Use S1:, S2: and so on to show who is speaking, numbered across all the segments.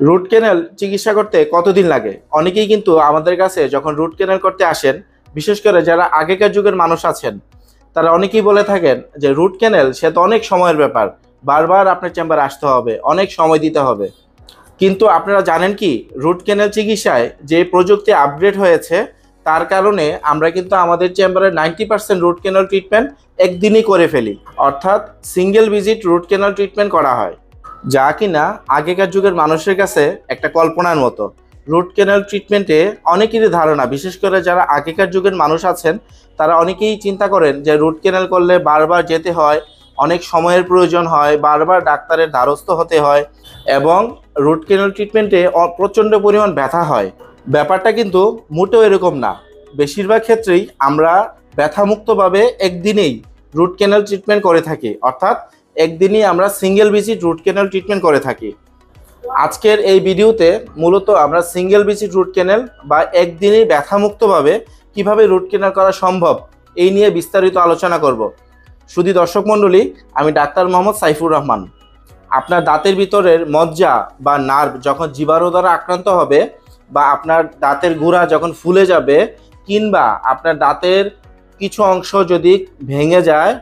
S1: Root canal চিকিৎসা করতে কতদিন লাগে? অনেকেই কিন্তু আমাদের কাছে যখন রুট ক্যানেল করতে আসেন, বিশেষ করে যারা আগেকার যুগের মানুষ আছেন, তারা অনেকেই বলে থাকেন যে রুট ক্যানেল সে তো অনেক সময়ের ব্যাপার, বারবার আপনার চেম্বারে আসতে হবে, অনেক সময় দিতে হবে। কিন্তু আপনারা জানেন কি, রুট ক্যানেল চিকিৎসায় যে প্রযুক্তি আপগ্রেড হয়েছে, তার কারণে আমরা কিন্তু আমাদের চেম্বারে 90% রুট ক্যানেল ট্রিটমেন্ট একদিনই করে ফেলি। অর্থাৎ single visit root canal treatment করা হয়, যা কিনা আগেকার যুগের মানুষের কাছে একটা কল্পনার মতো। রুট ক্যানেল ট্রিটমেন্টে অনেকেরই ধারণা, বিশেষ করে যারা আগেকার যুগের মানুষ আছেন, তারা অনেকেই চিন্তা করেন যে রুট ক্যানেল করলে বারবার যেতে হয়, অনেক সময়ের প্রয়োজন হয়, বারবার ডাক্তারের দ্বারস্থ হতে হয় এবং রুট ক্যানেল ট্রিটমেন্টে প্রচণ্ড পরিমাণ ব্যথা হয়। ব্যাপারটা কিন্তু মোটেও এরকম না। বেশিরভাগ ক্ষেত্রেই আমরা ব্যথামুক্তভাবে একদিনেই রুট ক্যানেল ট্রিটমেন্ট করে থাকি, অর্থাৎ একদিনই আমরা single visit root canal treatment করে থাকি। আজকের এই ভিডিওতে মূলত আমরা সিঙ্গেল ভিজিট রুট ক্যানেল বা একদিনেই ব্যথামুক্তভাবে কিভাবে রুট ক্যানেল করা সম্ভব, এই নিয়ে বিস্তারিত আলোচনা করব। শুধু দর্শক মণ্ডলী, আমি ডাক্তার মোহাম্মদ সাইফুর রহমান। আপনার দাঁতের ভিতরের মজ্জা বা নার্ভ যখন জীবাণু দ্বারা আক্রান্ত হবে, বা আপনার দাঁতের গুঁড়া যখন ফুলে যাবে, কিংবা আপনার দাঁতের কিছু অংশ যদি ভেঙে যায়,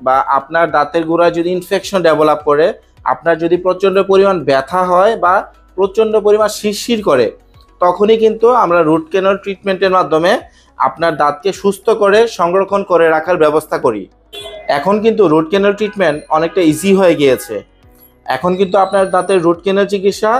S1: বা আপনার দাঁতের গুঁড়ায় যদি ইনফেকশন ডেভেলপ করে, আপনার যদি প্রচণ্ড পরিমাণ ব্যথা হয় বা প্রচণ্ড পরিমাণ শিরশির করে, তখনই কিন্তু আমরা রুট ক্যানেল ট্রিটমেন্টের মাধ্যমে আপনার দাঁতকে সুস্থ করে সংরক্ষণ করে রাখার ব্যবস্থা করি। এখন কিন্তু রুট ক্যানেল ট্রিটমেন্ট অনেকটা ইজি হয়ে গিয়েছে। এখন কিন্তু আপনার দাঁতের রুট ক্যানেল চিকিৎসা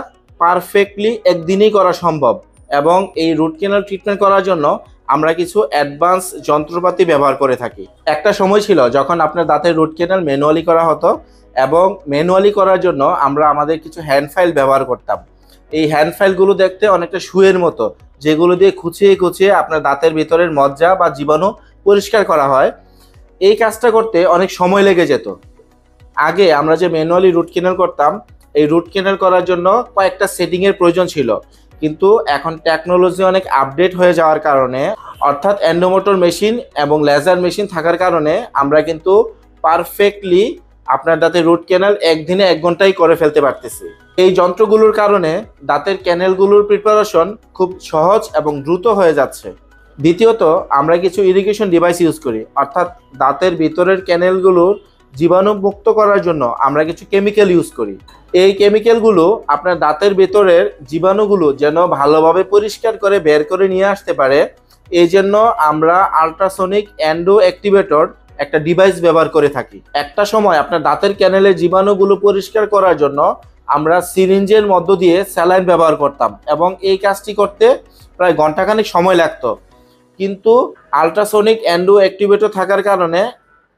S1: পারফেক্টলি একদিনেই করা সম্ভব, এবং এই রুট ক্যানেল ট্রিটমেন্ট করার জন্য আমরা কিছু অ্যাডভান্স যন্ত্রপাতি ব্যবহার করে থাকি। একটা সময় ছিল যখন আপনার দাঁতের রুট ক্যানেল ম্যানুয়ালি করা হতো, এবং ম্যানুয়ালি করার জন্য আমরা আমাদের কিছু হ্যান্ড ফাইল ব্যবহার করতাম। এই হ্যান্ড ফাইলগুলো দেখতে অনেকটা সুয়ের মতো, যেগুলো দিয়ে খুঁচিয়ে খুঁচিয়ে আপনার দাঁতের ভিতরের মজ্জা বা জীবাণু পরিষ্কার করা হয়। এই কাজটা করতে অনেক সময় লেগে যেত। আগে আমরা যে ম্যানুয়ালি রুট ক্যানেল করতাম, এই রুট ক্যানেল করার জন্য কয়েকটা সেটিংয়ের প্রয়োজন ছিল, কিন্তু এখন টেকনোলজি অনেক আপডেট হয়ে যাওয়ার কারণে, অর্থাৎ এন্ডোমোটর মেশিন এবং লেজার মেশিন থাকার কারণে আমরা কিন্তু পারফেক্টলি আপনার দাঁতের রুট ক্যানেল একদিনে 1 ঘন্টায় করে ফেলতে পারতেছি। এই যন্ত্রগুলোর কারণে দাঁতের ক্যানেলগুলোর প্রিপারেশন খুব সহজ এবং দ্রুত হয়ে যাচ্ছে। দ্বিতীয়ত, আমরা কিছু ইরিগেশন ডিভাইস ইউজ করি, অর্থাৎ দাঁতের ভিতরের ক্যানেলগুলোর জীবাণু মুক্ত করার জন্য আমরা কিছু কেমিক্যাল ইউজ করি। এই কেমিক্যালগুলো আপনার দাঁতের ভেতরের জীবাণুগুলো যেন ভালোভাবে পরিষ্কার করে বের করে নিয়ে আসতে পারে, এই জন্য আমরা আল্ট্রাসনিক এন্ডো অ্যাক্টিভেটর একটা ডিভাইস ব্যবহার করে থাকি। একটা সময় আপনার দাঁতের ক্যানেলের জীবাণুগুলো পরিষ্কার করার জন্য আমরা সিরিঞ্জের মধ্য দিয়ে স্যালাইন ব্যবহার করতাম, এবং এই কাজটি করতে প্রায় ঘন্টাখানেক সময় লাগতো। কিন্তু আল্ট্রাসনিক এন্ডো অ্যাক্টিভেটর থাকার কারণে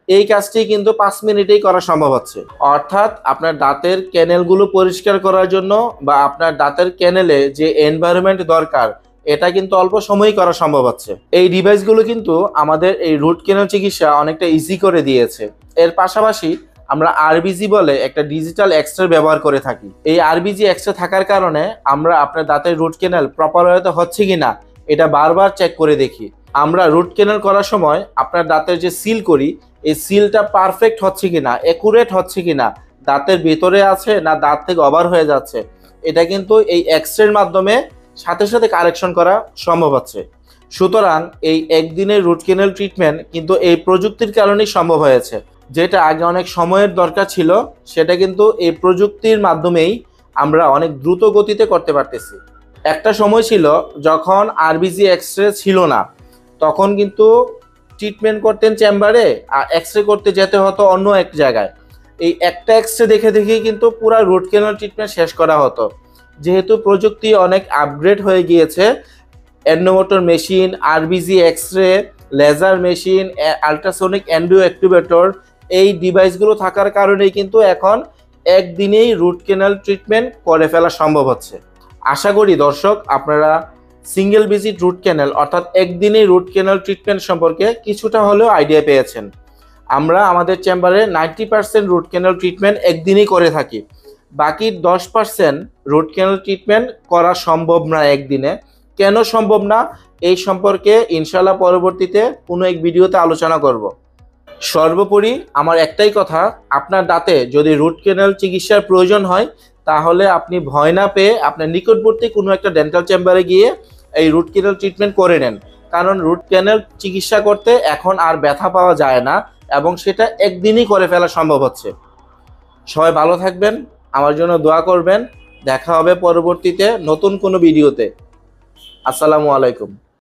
S1: এই কাজটি কিন্তু 5 মিনিটেই করা সম্ভব হচ্ছে। অর্থাৎ আপনার দাঁতের ক্যানেলগুলো পরিষ্কার করার জন্য বা আপনার দাঁতের ক্যানেলে যে এনভায়রনমেন্ট দরকার, এটা কিন্তু অল্প সময়ই করা সম্ভব হচ্ছে। এই ডিভাইসগুলো কিন্তু আমাদের এই রুট ক্যানেল চিকিৎসা অনেকটা ইজি করে দিয়েছে। এর পাশাপাশি আমরা আরবিজি বলে একটা ডিজিটাল এক্সরে ব্যবহার করে থাকি। এই আরবিজি এক্সরে থাকার কারণে আমরা আপনার দাঁতের রুট ক্যানেল প্রপার ওয়েতে হচ্ছে কিনা এটা বারবার চেক করে দেখি। আমরা রুট ক্যানেল করার সময় আপনার দাঁতের যে সিল করি, এই সিলটা পারফেক্ট হচ্ছে কিনা, অ্যাকুরেট হচ্ছে কিনা, দাঁতের ভিতরে আছে না দাঁত থেকে ওভার হয়ে যাচ্ছে, এটা কিন্তু এই এক্সরের মাধ্যমে সাথে সাথে কারেকশন করা সম্ভব হচ্ছে। সুতরাং এই একদিনের রুট ক্যানেল ট্রিটমেন্ট কিন্তু এই প্রযুক্তির কারণেই সম্ভব হয়েছে। যেটা আগে অনেক সময়ের দরকার ছিল, সেটা কিন্তু এই প্রযুক্তির মাধ্যমেই আমরা অনেক দ্রুত গতিতে করতে পারতেছি। একটা সময় ছিল যখন আরবিজি এক্সরে ছিল না, তখন কিন্তু ট্রিটমেন্ট করতেন চেম্বারে, আর এক্সরে করতে যেতে হতো অন্য এক জায়গায়। এই একটা এক্সরে দেখে দেখেই কিন্তু পুরো রুট ক্যানেল ট্রিটমেন্ট শেষ করা হতো। যেহেতু প্রযুক্তি অনেক আপগ্রেড হয়ে গিয়েছে, endomotor machine, RBG x-ray, laser machine, ultrasonic endo activator, এই ডিভাইসগুলো থাকার কারণেই কিন্তু এখন একদিনেই রুট ক্যানেল ট্রিটমেন্ট করে ফেলা সম্ভব হচ্ছে। আশা করি দর্শক, আপনারা সিঙ্গেল ভিজিট রুট ক্যানেল অর্থাৎ একদিনেই রুট ক্যানেল ট্রিটমেন্ট সম্পর্কে কিছুটা হলেও আইডিয়া পেয়েছেন। আমরা আমাদের চেম্বারে 90% রুট ক্যানেল ট্রিটমেন্ট একদিনই করে থাকি। বাকি 10% রুট ক্যানেল ট্রিটমেন্ট করা সম্ভব না একদিনে। কেন সম্ভব না, এই সম্পর্কে ইনশাল্লাহ পরবর্তীতে কোনো এক ভিডিওতে আলোচনা করব। সর্বোপরি আমার একটাই কথা, আপনার দাঁতে যদি রুট ক্যানেল চিকিৎসার প্রয়োজন হয়, তাহলে আপনি ভয় না পেয়ে আপনার নিকটবর্তী কোনো একটা ডেন্টাল চেম্বারে গিয়ে এই রুট ক্যানেল ট্রিটমেন্ট করে নেন। কারণ রুট ক্যানেল চিকিৎসা করতে এখন আর ব্যথা পাওয়া যায় না এবং সেটা একদিনই করে ফেলা সম্ভব হচ্ছে। সবাই ভালো থাকবেন, আমার জন্য দোয়া করবেন। দেখা হবে পরবর্তীতে নতুন কোনো ভিডিওতে। আসসালামু আলাইকুম।